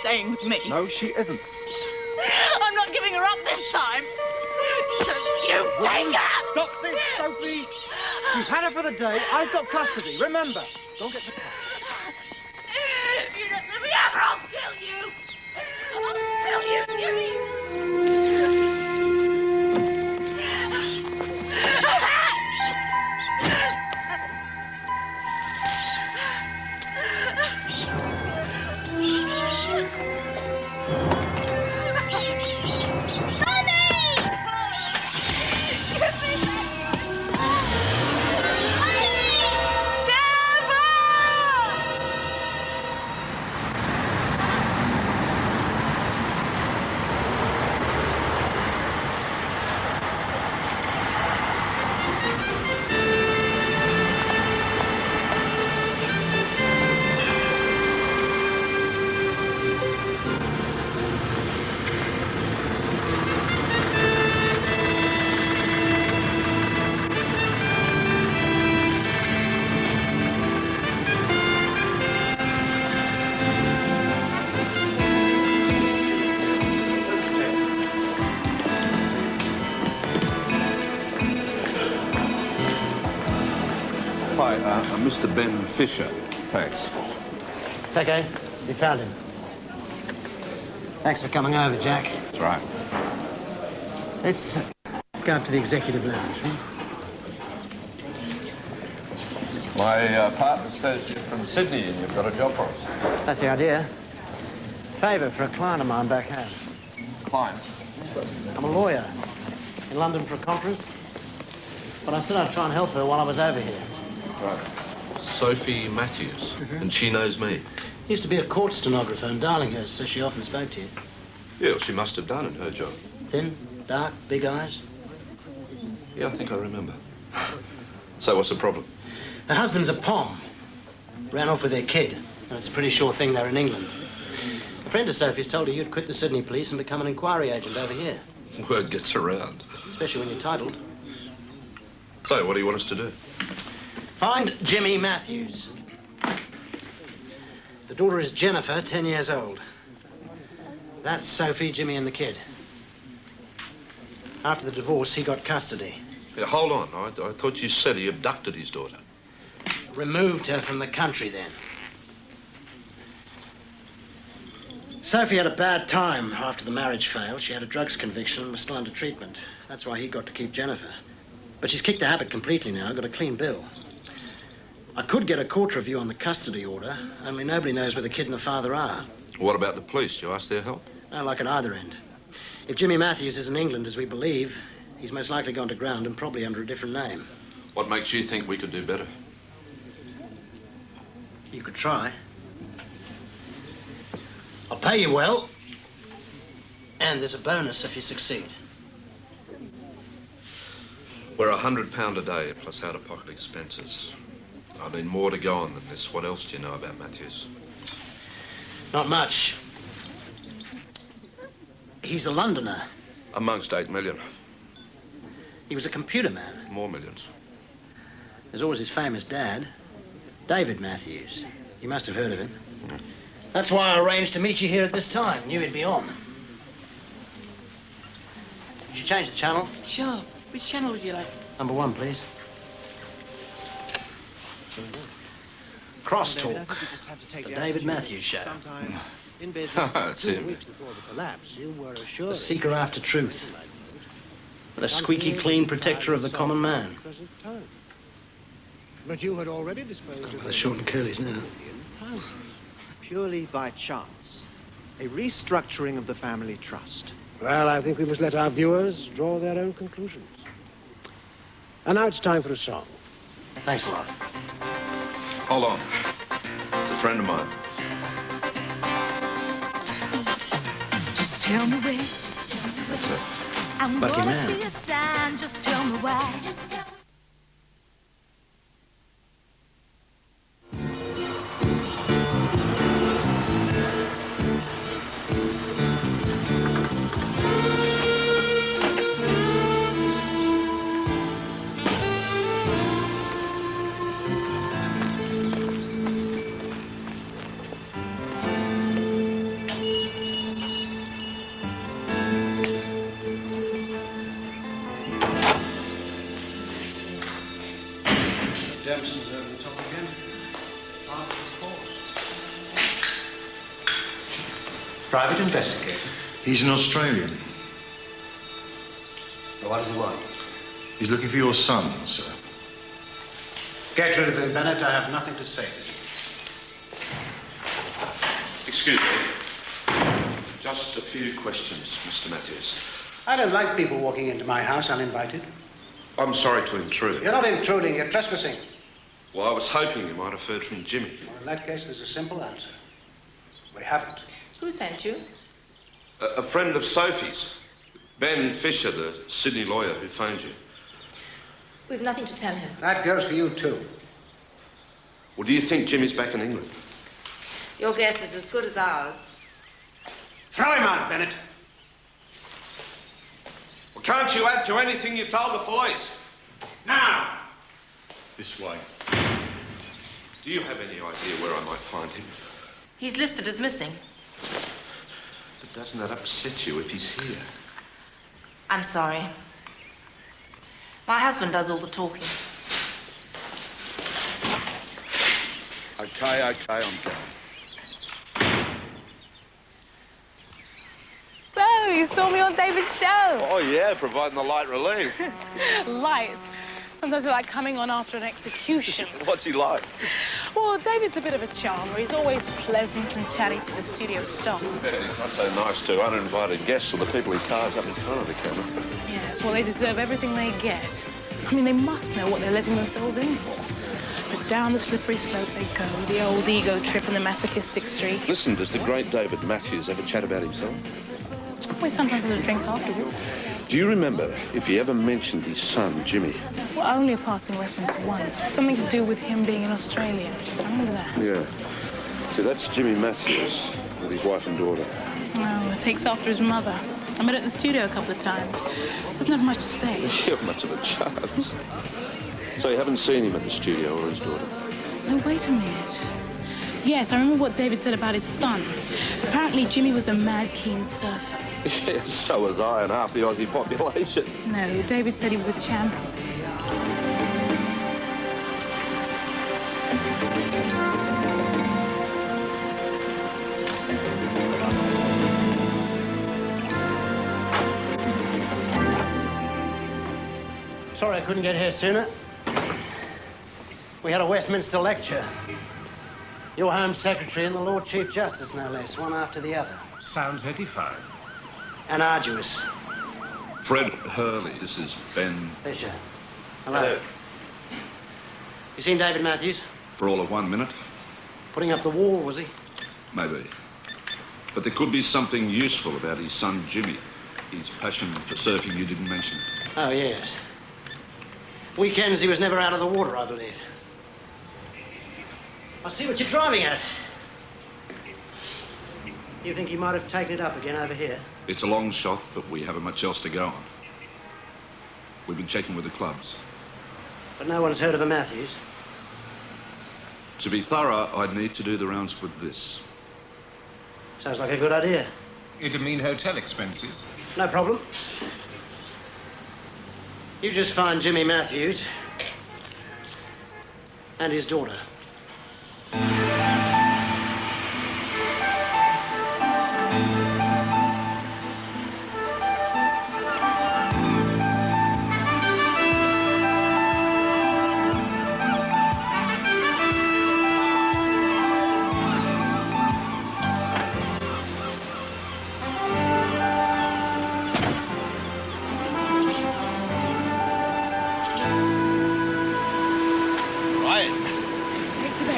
staying with me. No, she isn't. I'm not giving her up this time. Don't you take her! Stop this, Sophie! You've had her for the day. I've got custody. Remember, don't get the car. If you don't let me have her, I'll kill you! I'll kill you, Jimmy! Hi, Mr. Ben Fisher. Thanks. It's okay. We found him. Thanks for coming over, Jack. That's right. Let's go up to the executive lounge. My partner says you're from Sydney and you've got a job for us. That's the idea. Favour for a client of mine back home. Client? I'm a lawyer in London for a conference, but I said I'd try and help her while I was over here. Right. Sophie Matthews, and she knows me. Used to be a court stenographer in Darlinghurst, so she often spoke to you. Yeah, well, she must have done in her job. Thin, dark, big eyes. Yeah, I think I remember. So what's the problem? Her husband's a POM. Ran off with their kid, and it's a pretty sure thing they're in England. A friend of Sophie's told her you'd quit the Sydney police and become an inquiry agent over here. Word gets around. Especially when you're titled. So, what do you want us to do? Find Jimmy Matthews. The daughter is Jennifer, 10 years old. That's Sophie, Jimmy, and the kid. After the divorce, he got custody. Yeah, hold on. I thought you said he abducted his daughter. Removed her from the country then. Sophie had a bad time after the marriage failed. She had a drugs conviction and was still under treatment. That's why he got to keep Jennifer. But she's kicked the habit completely now, got a clean bill. I could get a court review on the custody order, only nobody knows where the kid and the father are. What about the police? Do you ask their help? No luck at either end. If Jimmy Matthews is in England, as we believe, he's most likely gone to ground and probably under a different name. What makes you think we could do better? You could try. I'll pay you well. And there's a bonus if you succeed. We're £100 a day plus out-of-pocket expenses. I mean, more to go on than this. What else do you know about Matthews? Not much. He's a Londoner. Amongst 8 million. He was a computer man. More millions. There's always his famous dad, David Matthews. You must have heard of him. That's why I arranged to meet you here at this time. Knew he'd be on. Would you change the channel? Sure. Which channel would you like? Number 1, please. Crosstalk. The David Matthews Show. That's him. The seeker after truth. The squeaky clean protector of the common man. But you had already disposed of The short and curlies now. purely by chance. A restructuring of the family trust. Well, I think we must let our viewers draw their own conclusions. And now it's time for a song. Thanks a lot. Hold on. It's a friend of mine. Just tell me where. Just tell me where. That's it. I'm Lucky gonna man. see a sign. Just tell me why. Just tell me. Dempson's over the top again. Half his force. Private investigator. He's an Australian. Well, what does he want? He's looking for your son, sir. Get rid of him, Bennett. I have nothing to say to you. Excuse me. Just a few questions, Mr. Matthews. I don't like people walking into my house uninvited. I'm sorry to intrude. You're not intruding, you're trespassing. Well, I was hoping you might have heard from Jimmy. Well, in that case, there's a simple answer. We haven't. Who sent you? A friend of Sophie's. Ben Fisher, the Sydney lawyer who phoned you. We've nothing to tell him. That goes for you, too. Well, do you think Jimmy's back in England? Your guess is as good as ours. Throw him out, Bennett. Well, can't you add to anything you told the police? Now! This way. Do you have any idea where I might find him? He's listed as missing. But doesn't that upset you if he's here? I'm sorry. My husband does all the talking. Okay, I'm going. So, you saw me on David's show. Oh, yeah, providing the light relief. Light. Sometimes I like coming on after an execution. What's he like? Well, David's a bit of a charmer. He's always pleasant and chatty to the studio staff. Yeah, he's not so nice to uninvited guests or the people he carves up in front of the camera. Yes, well, they deserve everything they get. I mean, they must know what they're letting themselves in for. But down the slippery slope they go, the old ego trip and the masochistic streak. Listen, does the great David Matthews ever chat about himself? We sometimes have a drink afterwards. Do you remember if he ever mentioned his son, Jimmy? Well, only a passing reference once. Something to do with him being in Australia. I remember that. Yeah. See, that's Jimmy Matthews with his wife and daughter. Oh, it takes after his mother. I met her at the studio a couple of times. Doesn't have much to say. You have much of a chance. So you haven't seen him at the studio or his daughter? No, wait a minute. Yes, I remember what David said about his son. Apparently, Jimmy was a mad keen surfer. Yes, so was I and half the Aussie population. No, David said he was a champion. Sorry I couldn't get here sooner. We had a Westminster lecture. Your Home Secretary and the Lord Chief Justice, no less, one after the other. Sounds edifying. And arduous. Fred Hurley, this is Ben. Fisher. Hello. You seen David Matthews? For all of 1 minute? Putting up the wall, was he? Maybe. But there could be something useful about his son, Jimmy. His passion for surfing you didn't mention. Oh, yes. Weekends he was never out of the water, I believe. I see what you're driving at. You think he might have taken it up again over here? It's a long shot, but we haven't much else to go on. We've been checking with the clubs. But no one's heard of a Matthews. To be thorough, I'd need to do the rounds with this. Sounds like a good idea. It'd mean hotel expenses. No problem. You just find Jimmy Matthews and his daughter.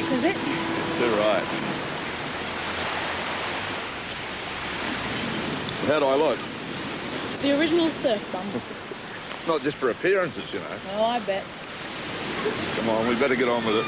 Is it? Too right. How do I look? The original surf bum. It's not just for appearances, you know. Oh, I bet. Come on, we better get on with it.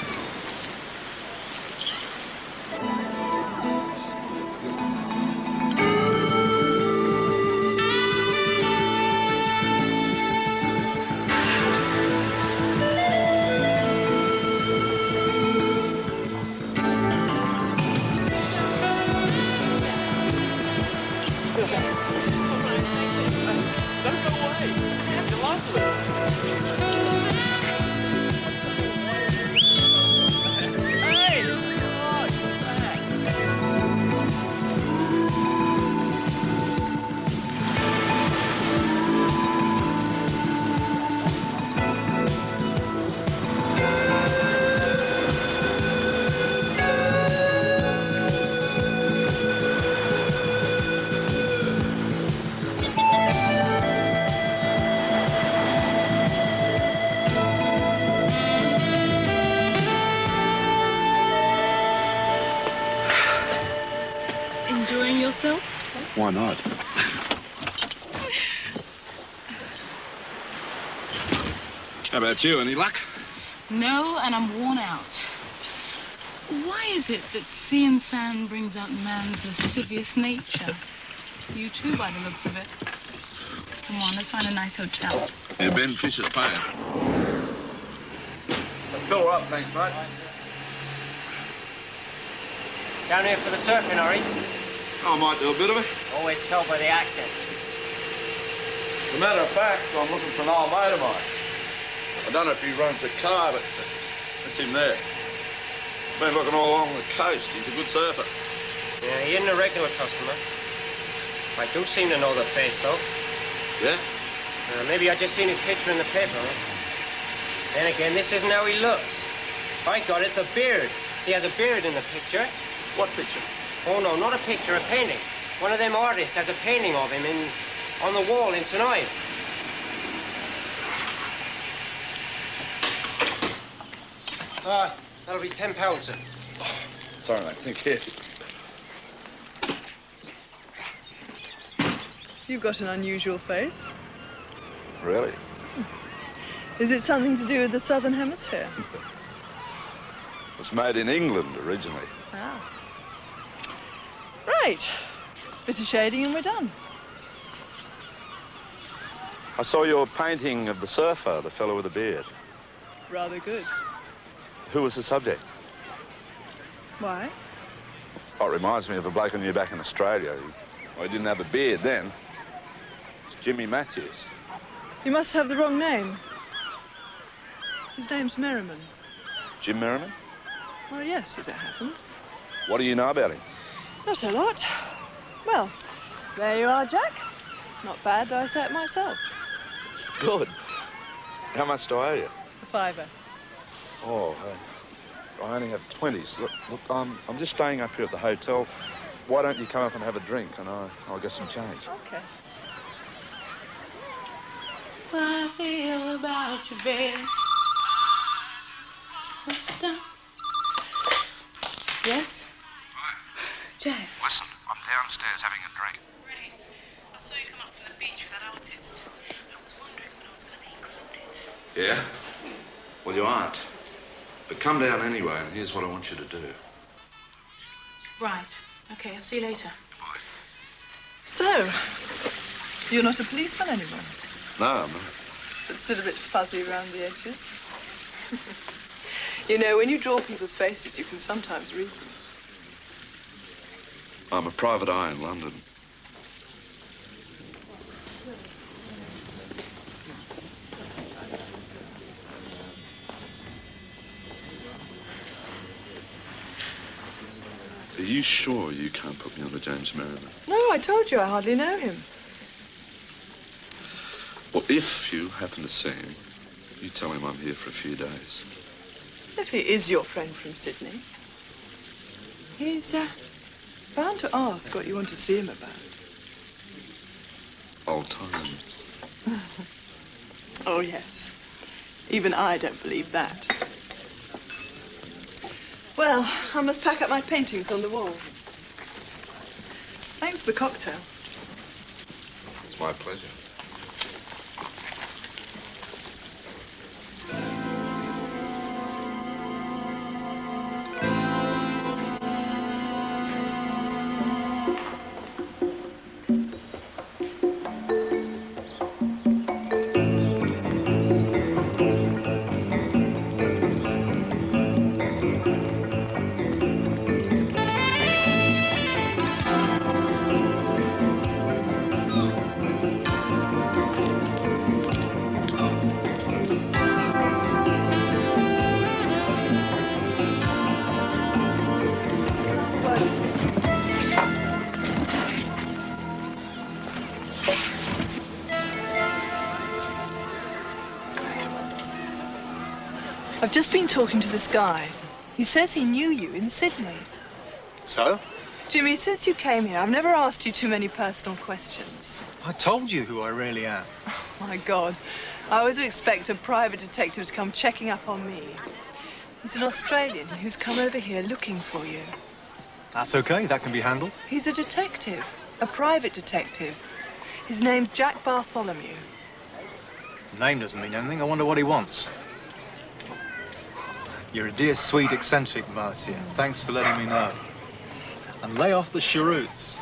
Don't go away. Have your life with it. yourself? Why not? How about you? Any luck? No, and I'm worn out. Why is it that sea and sand brings out man's lascivious nature? You too, by the looks of it. Come on, let's find a nice hotel. Yeah, Ben Fisher's paying. Fill her up, thanks, mate. Down here for the surfing, Harry. I might do a bit of it. Always tell by the accent. As a matter of fact, I'm looking for an old mate of mine. I don't know if he runs a car, but it's him there. Been looking all along the coast. He's a good surfer. Yeah, he isn't a regular customer. I do seem to know the face, though. Yeah? Maybe I just seen his picture in the paper. Huh? Then again, this isn't how he looks. I got it, the beard. He has a beard in the picture. What picture? Oh, no, not a picture, a painting. One of them artists has a painting of him on the wall in St. Ives. That'll be £10, sir. Sorry, mate. Thank you. You've got an unusual face. Really? Is it something to do with the Southern Hemisphere? It's made in England originally. Ah. Right. Bit of shading and we're done. I saw your painting of the surfer, the fellow with the beard. Rather good. Who was the subject? Why? Oh, it reminds me of a bloke I knew back in Australia. He didn't have a beard then. It's Jimmy Matthews. You must have the wrong name. His name's Merriman. Jim Merriman? Well, yes, as it happens. What do you know about him? Not a lot. Well, there you are, Jack. Not bad, though I say it myself. It's good. How much do I owe you? A fiver. Oh, I only have 20s. Look, I'm just staying up here at the hotel. Why don't you come up and have a drink and I'll get some change? Okay. What I feel about you, babe. What's that? Yes? Hi. Jack. Listen, I'm downstairs having a drink. Great. I saw you come up from the beach with that artist. I was wondering when I was going to be included. Yeah? Well, you aren't. But come down anyway, and here's what I want you to do. Right. Okay, I'll see you later. Goodbye. So, you're not a policeman anymore, No, I'm not. but still a bit fuzzy around the edges. You know, when you draw people's faces, you can sometimes read them. I'm a private eye in London. Are you sure you can't put me on to James Merriman? No, I told you I hardly know him. Well, if you happen to see him, you tell him I'm here for a few days. If he is your friend from Sydney, he's bound to ask what you want to see him about. Old time. Oh, yes. Even I don't believe that. Well, I must pack up my paintings on the wall. Thanks for the cocktail. It's my pleasure. I've just been talking to this guy. He says he knew you in Sydney. So? Jimmy, since you came here, I've never asked you too many personal questions. I told you who I really am. Oh, my God. I always expect a private detective to come checking up on me. He's an Australian who's come over here looking for you. That's okay, that can be handled. He's a detective, a private detective. His name's Jack Bartholomew. Name doesn't mean anything. I wonder what he wants. You're a dear, sweet, eccentric, Marcia. Thanks for letting me know. And lay off the cheroots.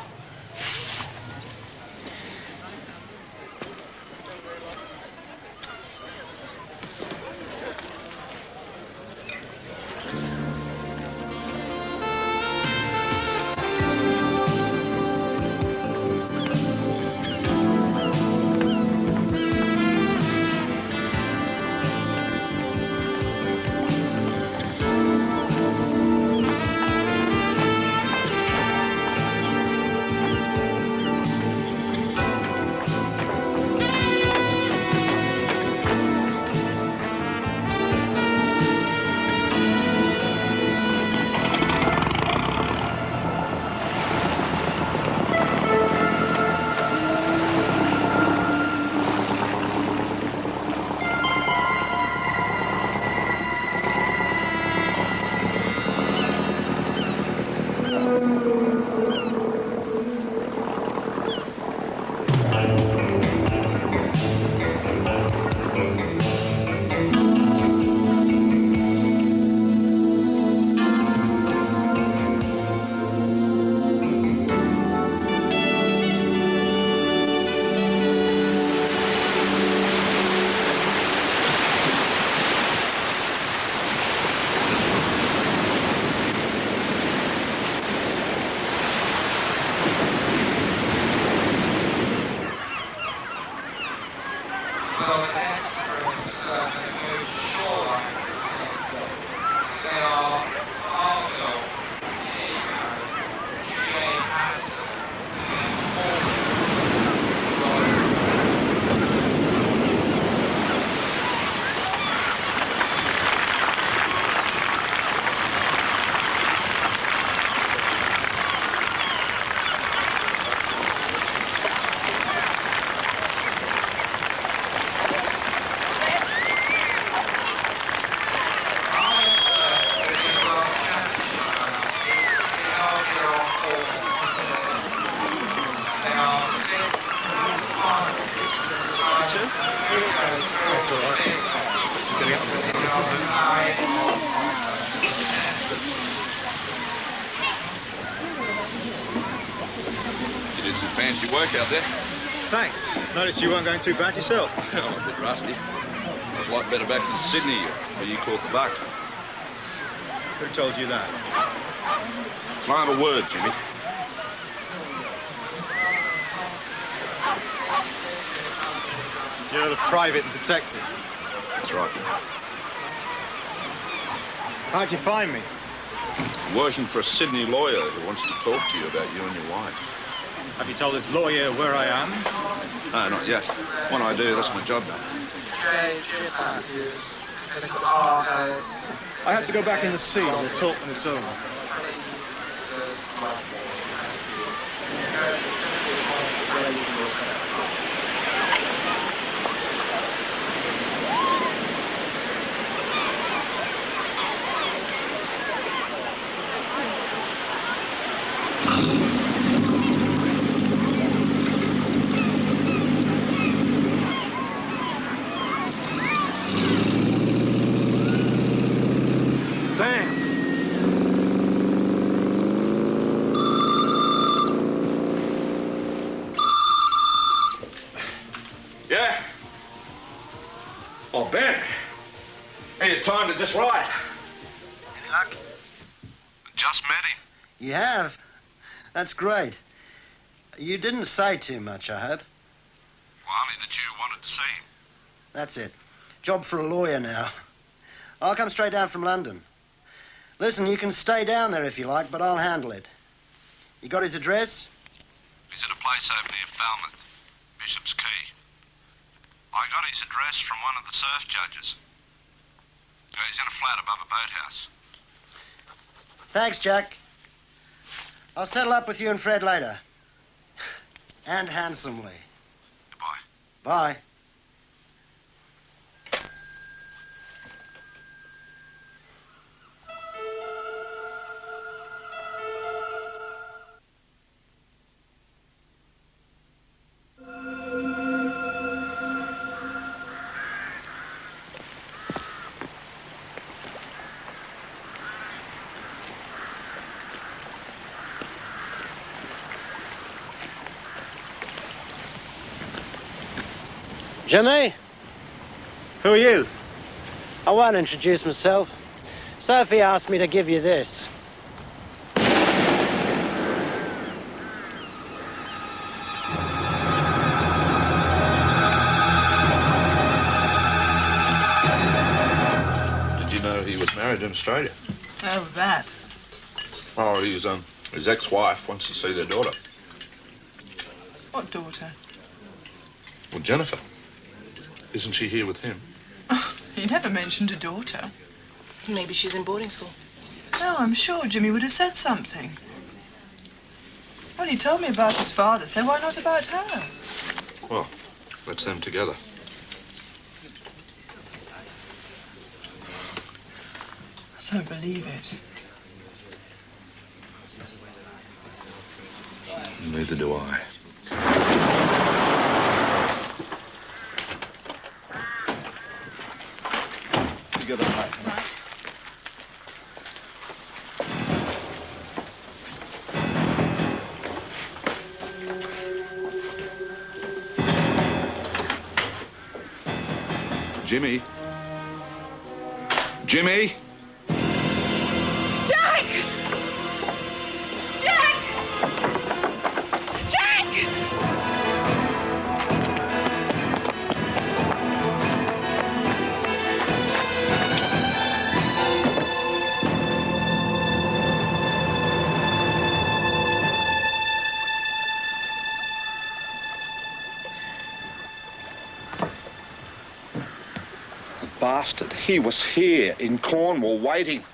You did some fancy work out there. Thanks. Noticed you weren't going too bad yourself. I'm a bit rusty. I was a lot better back in Sydney where you caught the buck. Who told you that? Mind a word, Jimmy. You're the private detective. That's right. How'd you find me? I'm working for a Sydney lawyer who wants to talk to you about you and your wife. Have you told this lawyer where I am? No, not yet. When I do, that's my job. I have to go back in the sea. We'll talk when it's over. Yeah? Oh, Ben. Hey, your time to just right. Any luck? Just met him. You have? That's great. You didn't say too much, I hope. Well, only that you wanted to see him. That's it. Job for a lawyer now. I'll come straight down from London. Listen, you can stay down there if you like, but I'll handle it. You got his address? He's at a place over near Falmouth, Bishop's Quay. I got his address from one of the surf judges. He's in a flat above a boathouse. Thanks, Jack. I'll settle up with you and Fred later. And handsomely. Goodbye. Bye. Jimmy? Who are you? I won't introduce myself. Sophie asked me to give you this. Did you know he was married in Australia? Oh, that. Oh, his ex-wife wants to see their daughter. What daughter? Well, Jennifer. Isn't she here with him? He never mentioned a daughter. Maybe she's in boarding school. No, I'm sure Jimmy would have said something. Well, he told me about his father, so why not about her? Well, that's them together. I don't believe it. Neither do I. You got a pipe. Right. Jimmy? Jimmy? Jack! Jack! Jack! Bastard. He was here in Cornwall waiting.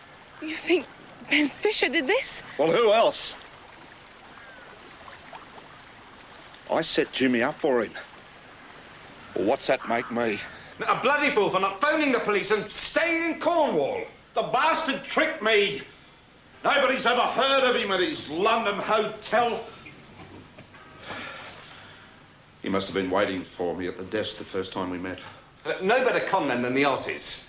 You think Ben Fisher did this? Well, who else? I set Jimmy up for him. Well, what's that make me? A bloody fool for not phoning the police and staying in Cornwall. The bastard tricked me. Nobody's ever heard of him at his London hotel. He must have been waiting for me at the desk the first time we met. No better conman than the Aussies.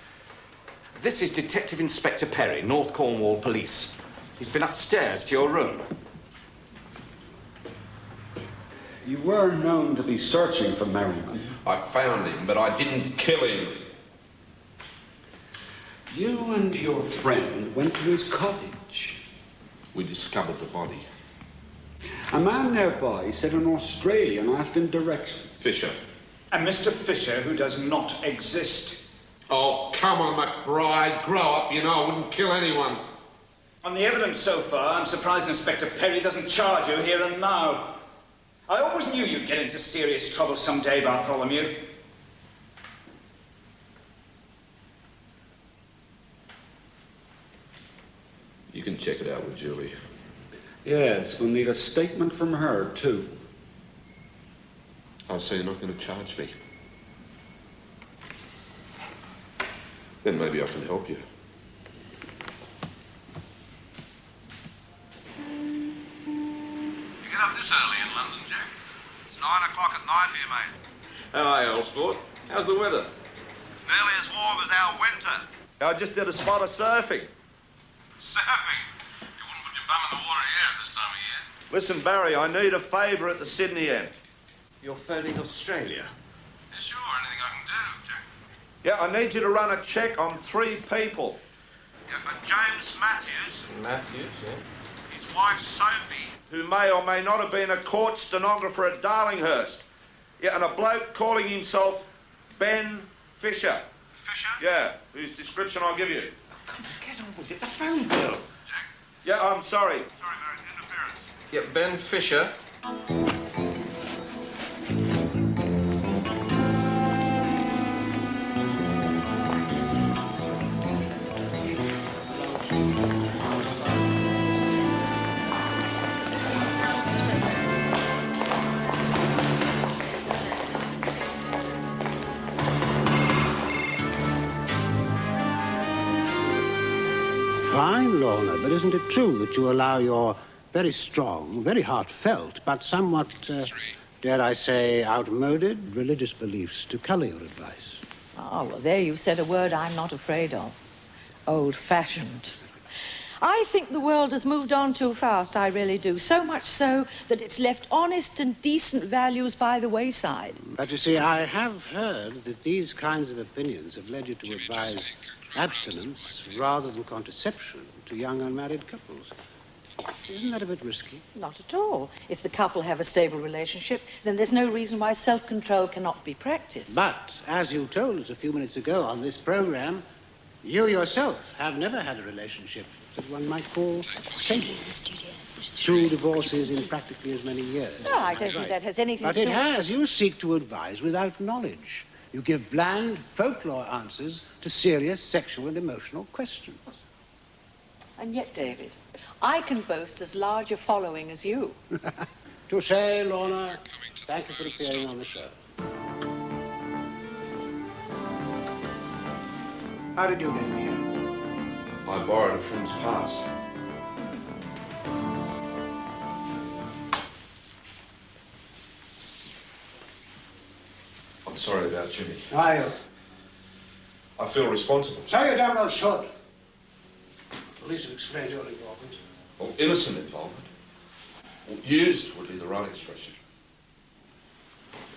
This is Detective Inspector Perry, North Cornwall Police. He's been upstairs to your room. You were known to be searching for Merriman. I found him, but I didn't kill him. You and your friend went to his cottage. We discovered the body. A man nearby said an Australian asked him directions. Fisher. A Mr. Fisher who does not exist. Oh, come on, McBride. Grow up. You know I wouldn't kill anyone. On the evidence so far, I'm surprised Inspector Perry doesn't charge you here and now. I always knew you'd get into serious trouble someday, Bartholomew. You can check it out with Julie. Yes, we'll need a statement from her, too. I'll say you're not going to charge me. Then maybe I can help you. You get up this early in London, Jack? It's 9 o'clock at night here, mate. How are you, old sport? How's the weather? Nearly as warm as our winter. I just did a spot of surfing. Surfing? You wouldn't put your bum in the water here at this time of year. Listen, Barry, I need a favour at the Sydney end. You're phoning Australia? Yeah, sure, anything I can do, Jack. Yeah, I need you to run a check on 3 people. Yeah, James Matthews. Matthews, yeah. His wife, Sophie, who may or may not have been a court stenographer at Darlinghurst. Yeah, and a bloke calling himself Ben Fisher. Fisher? Yeah, whose description I'll give you. Oh, come on, get on with it. The phone bill. Jack? Yeah, I'm sorry. Sorry, Barry, interference. Yeah, Ben Fisher. Fine, Lorna, but isn't it true that you allow your very strong, very heartfelt, but somewhat, dare I say, outmoded religious beliefs to colour your advice? Oh, well, there you've said a word I'm not afraid of. Old-fashioned. I think the world has moved on too fast, I really do. So much so that it's left honest and decent values by the wayside. But you see, I have heard that these kinds of opinions have led you to advise abstinence rather than contraception to young unmarried couples. Isn't that a bit risky? Not at all. If the couple have a stable relationship, then there's no reason why self-control cannot be practiced. But, as you told us a few minutes ago on this program, you yourself have never had a relationship that one might call stable. 2 divorces in practically as many years. No, I don't think that has anything But to do it has. You seek to advise without knowledge. You give bland folklore answers to serious sexual and emotional questions. And yet, David, I can boast as large a following as you. Touché, Lorna. Thank you for appearing on the show. How did you get in here? I borrowed a friend's pass. I'm sorry about Jimmy. Are you? I feel responsible. So you damn well should. Police have explained your involvement. Well, innocent involvement. Well, used would be the right expression.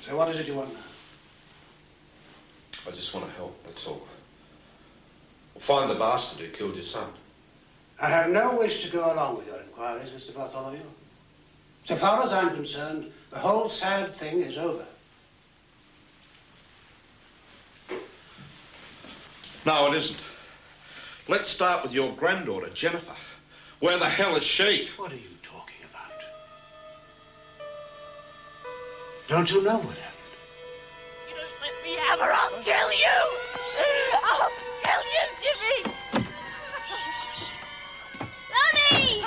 So what is it you want now? I just want to help, that's all. Well, find the bastard who killed your son. I have no wish to go along with your inquiries, Mr. Bartholomew. So far as I'm concerned, the whole sad thing is over. No, it isn't. Let's start with your granddaughter, Jennifer. Where the hell is she? What are you talking about? Don't you know what happened? You don't let me have her, I'll kill you! I'll kill you, Jimmy! Mummy!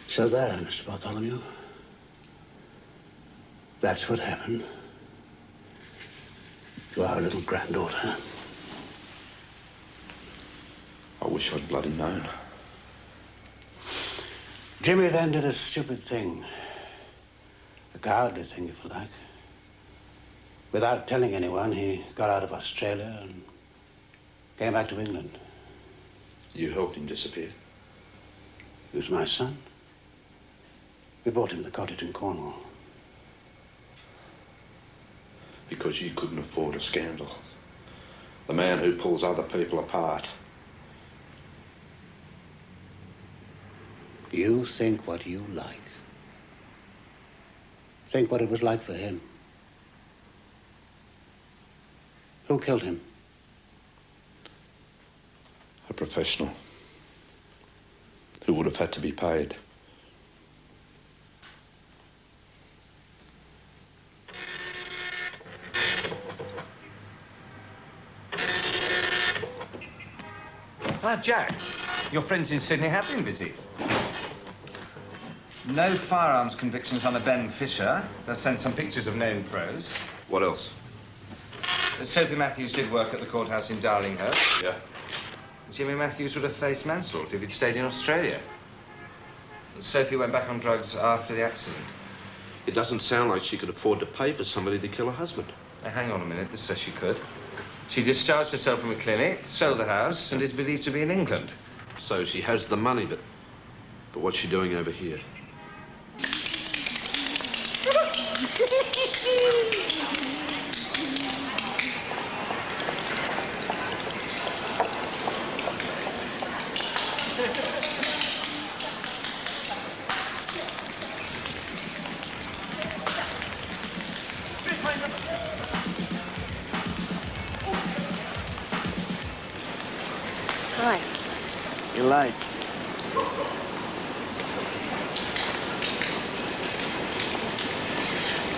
So there, Mr. Bartholomew. That's what happened to our little granddaughter. I wish I'd bloody known. Jimmy then did a stupid thing. A cowardly thing, if you like. Without telling anyone, he got out of Australia and came back to England. You helped him disappear? He was my son. We bought him the cottage in Cornwall. Because you couldn't afford a scandal. The man who pulls other people apart. You think what you like. Think what it was like for him. Who killed him? A professional. Who would have had to be paid. Jack, your friends in Sydney have been busy. No firearms convictions on a Ben Fisher. They'll send some pictures of known pros. What else? Sophie Matthews did work at the courthouse in Darlinghurst. Yeah. Jimmy Matthews would have faced manslaughter if he'd stayed in Australia. Sophie went back on drugs after the accident. It doesn't sound like she could afford to pay for somebody to kill her husband. Now, hang on a minute. This says she could. She discharged herself from a clinic, sold the house, and is believed to be in England. So she has the money, but what's she doing over here? Hi. You're late.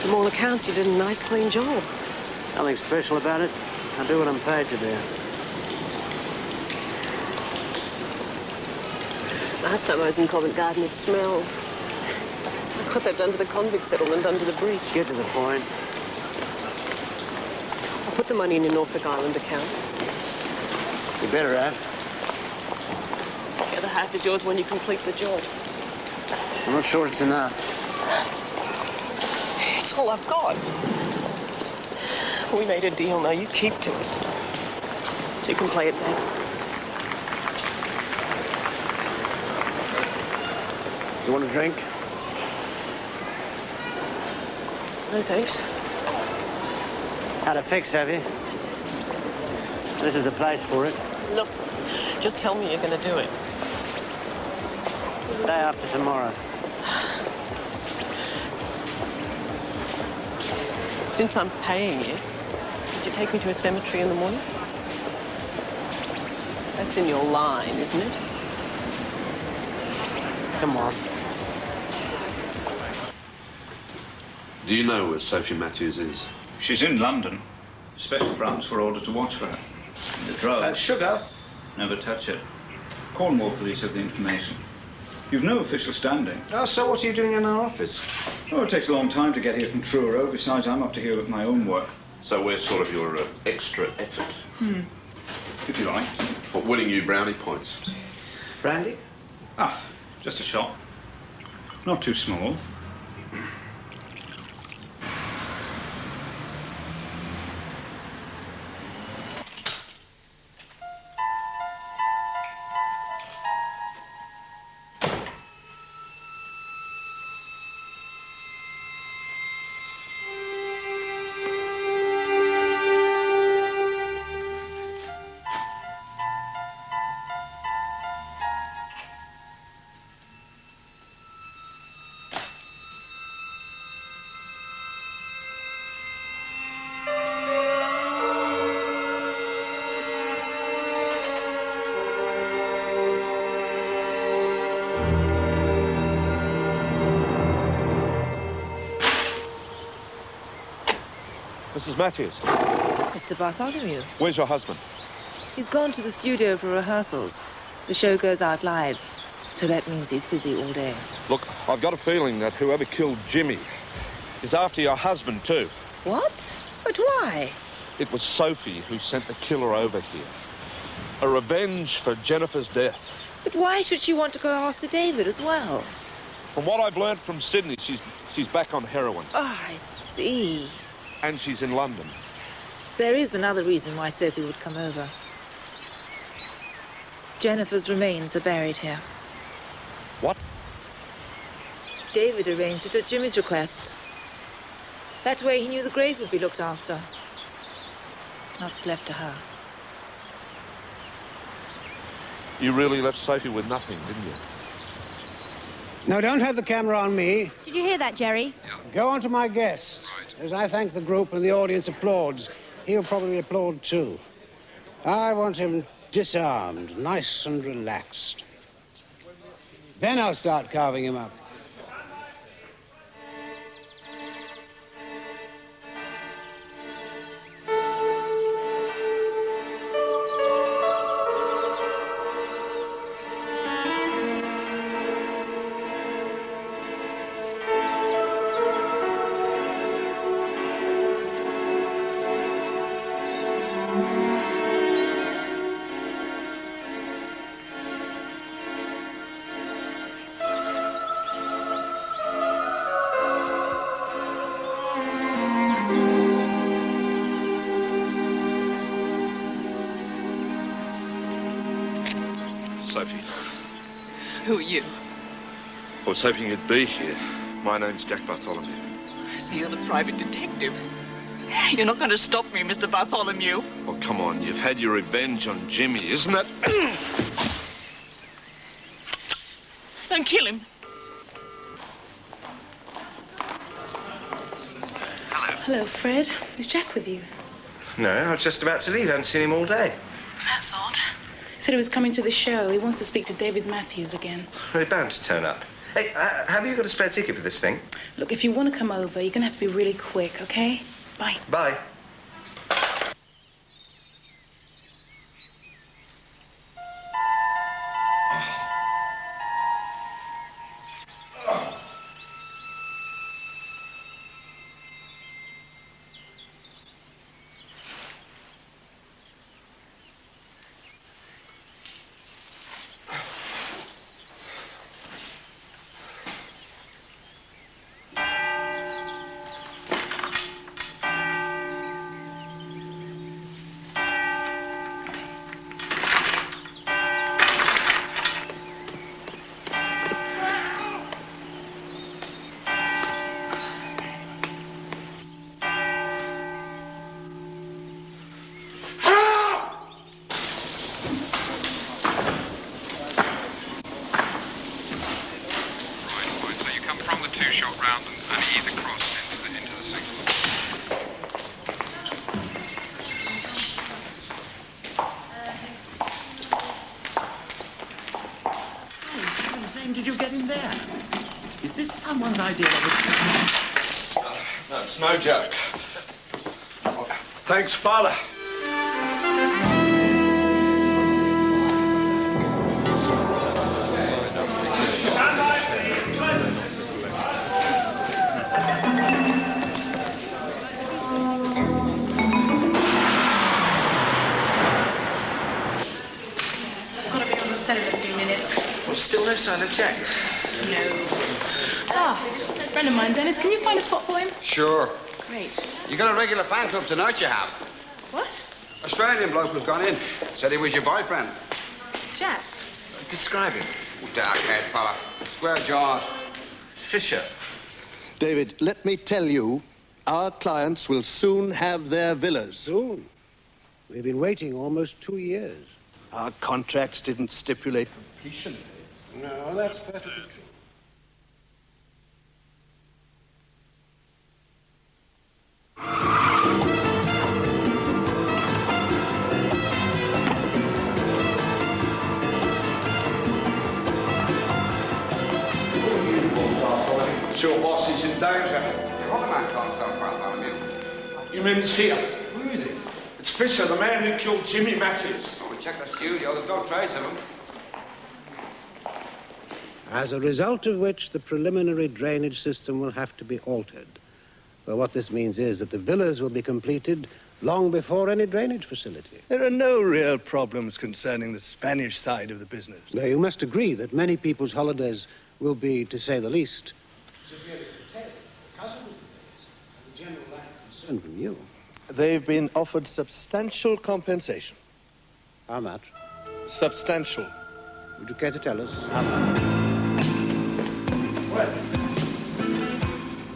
From all accounts, you did a nice, clean job. Nothing special about it. I do what I'm paid to do. Last time I was in Covent Garden, it smelled. What they've done to the convict settlement under the bridge. Get to the point. I'll put the money in your Norfolk Island account. You better have. The other half is yours when you complete the job. I'm not sure it's enough. It's all I've got. We made a deal, now you keep to it. So you can play it back. You want a drink? No, thanks. Had a fix, have you? This is the place for it. Look, just tell me you're going to do it. Day after tomorrow. Since I'm paying you, would you take me to a cemetery in the morning? That's in your line, isn't it? Come on. Do you know where Sophie Matthews is? She's in London. Special branch were ordered to watch for her. The drugs. Sugar? Never touch it. Cornwall police have the information. You've no official standing. Oh, so what are you doing in our office? Oh, it takes a long time to get here from Truro. Besides, I'm up to here with my own work. So we're sort of your extra effort. If you like. What, winning you brownie points? Brandy? Ah, just a shot. Not too small. Mrs. Matthews, Mr. Bartholomew. where's your husband? He's gone to the studio for rehearsals. The show goes out live, so that means he's busy all day. Look, I've got a feeling that whoever killed Jimmy is after your husband, too. What? But why? It was Sophie who sent the killer over here. A revenge for Jennifer's death. But why should she want to go after David as well? From what I've learned from Sydney, she's back on heroin. Oh, I see. And she's in London. There is another reason why Sophie would come over. Jennifer's remains are buried here. What? David arranged it at Jimmy's request. That way he knew the grave would be looked after. Not left to her. You really left Sophie with nothing, didn't you? Now, don't have the camera on me. Did you hear that, Jerry? Go on to my guest. As I thank the group and the audience applauds, he'll probably applaud too. I want him disarmed, nice and relaxed. Then I'll start carving him up. Sophie. Who are you? I was hoping you'd be here. My name's Jack Bartholomew. So you're the private detective. You're not going to stop me, Mr. Bartholomew. Oh, come on. You've had your revenge on Jimmy, isn't that... Don't kill him. Hello, Fred. Is Jack with you? No, I was just about to leave. I haven't seen him all day. That's odd. He said he was coming to the show. He wants to speak to David Matthews again. Well, he's bound to turn up. Hey, have you got a spare ticket for this thing? Look, if you want to come over, you're going to have to be really quick, okay? Bye. Bye. Two-shot round and ease across into the single. Whose name did you get in there? Is this someone's idea of it? No, it's no joke. Thanks, Father. Set it a few minutes. Well, still no sign of Jack. No. Ah, friend of mine, Dennis, can you find a spot for him? Sure. Great. You got a regular fan club tonight, you have. What? Australian bloke who's gone in. Said he was your boyfriend. Jack? Describe him. Dark-haired fella. Square-jawed. Fisher. David, let me tell you, our clients will soon have their villas. Soon? We've been waiting almost 2 years. Our contracts didn't stipulate completion. No, that's perfectly true. Your boss is in danger. What the man calls himself, Bartholomew? You mean he's here? Who is it? It's Fisher, the man who killed Jimmy Matthews. Oh, we checked the studio. There's no trace of him. As a result of which, the preliminary drainage system will have to be altered. Well, what this means is that the villas will be completed long before any drainage facility. There are no real problems concerning the Spanish side of the business. Now, you must agree that many people's holidays will be, to say the least, severely curtailed because of the general lack of concern from you. They've been offered substantial compensation. How much? Substantial. Would you care to tell us how much? Well,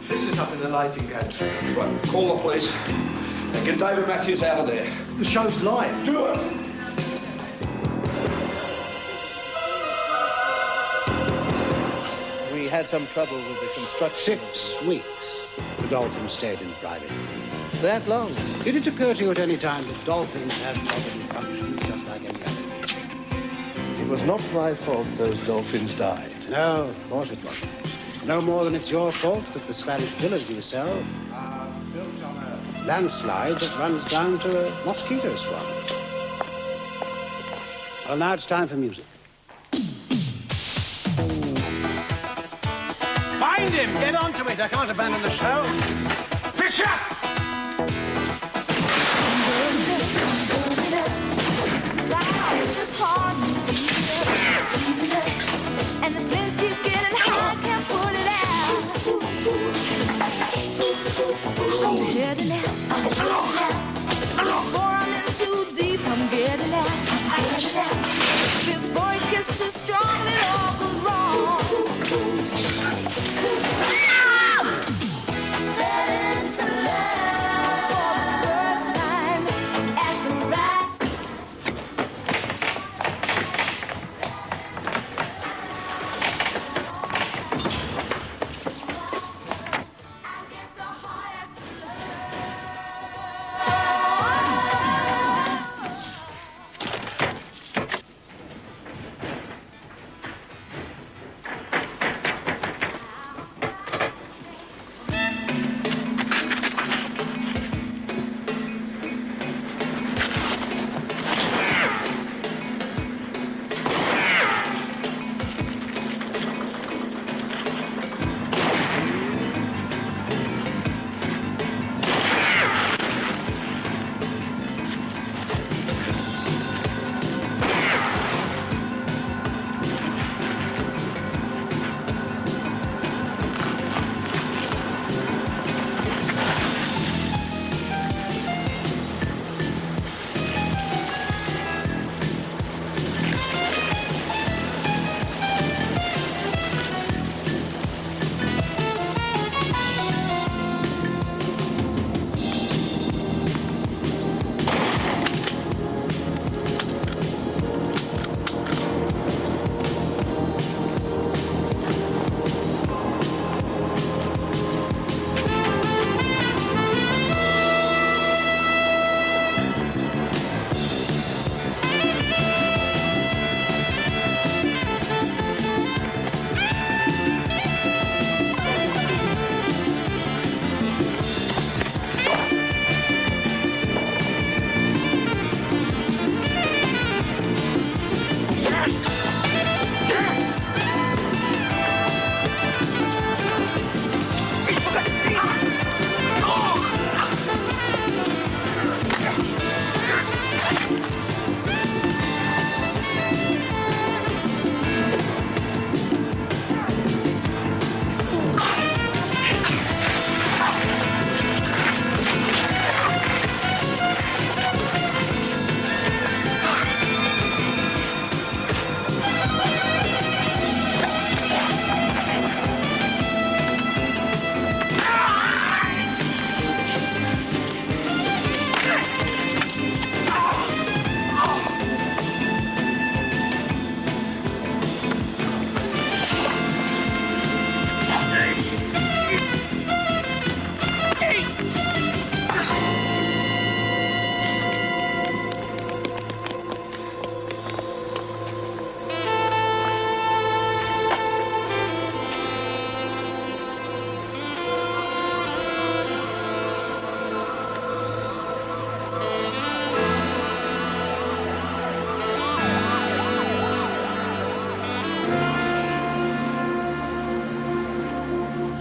this is up in the lighting gantry. Right, call the police and get David Matthews out of there. The show's live. Do it! We had some trouble with the construction. 6 weeks. The dolphin stayed in private. That long? Did it occur to you at any time that dolphins have bodily functions just like any other? It was not my fault those dolphins died. No, of course it wasn't. No more than it's your fault that the Spanish villas you sell are built on a landslide that runs down to a mosquito swamp. Well, now it's time for music. Find him! Get onto it! I can't abandon the show. Fisher! And the flames keep getting hot, can't put it out. I'm heading out, before I'm in too deep, I'm getting out. Before it gets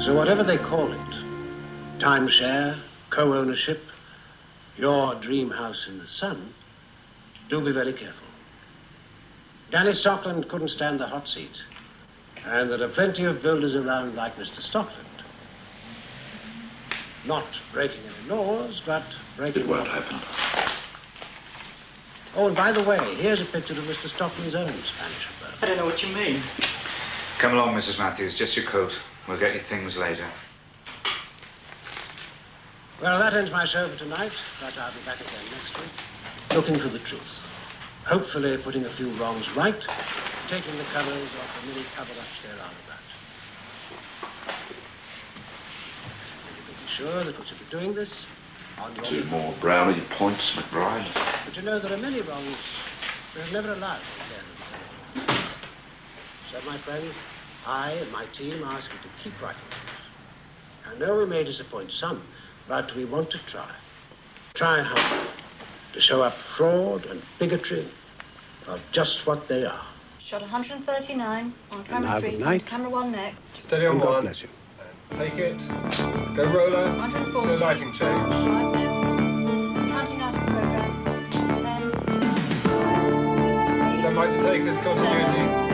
So whatever they call it, timeshare, co-ownership, your dream house in the sun, do be very careful. Danny Stockland couldn't stand the hot seat, and there are plenty of builders around like Mr. Stockland. Not breaking any laws, but breaking... It won't happen. Oh, and by the way, here's a picture of Mr. Stockland's own Spanish abode. I don't know what you mean. Come along, Mrs. Matthews. Just your coat. We'll get you things later. Well, that ends my show for tonight, but I'll be back again next week, looking for the truth. Hopefully putting a few wrongs right, taking the covers off the many cover-ups there are about. You can be sure that we should be doing this on your... 2 more brownie points, McBride. But you know, there are many wrongs that are never allowed to be there. So, my friends, I and my team ask you to keep writing things. I know we may disappoint some, but we want to try. Try hard to show up fraud and bigotry of just what they are. Shot 139 on camera now, 3, good night. camera 1 next. Steady on And God 1. bless you. Take it. Go roller. 140. Do a lighting change. 5 next. Counting out of program. 10. Stand by to take us continuity.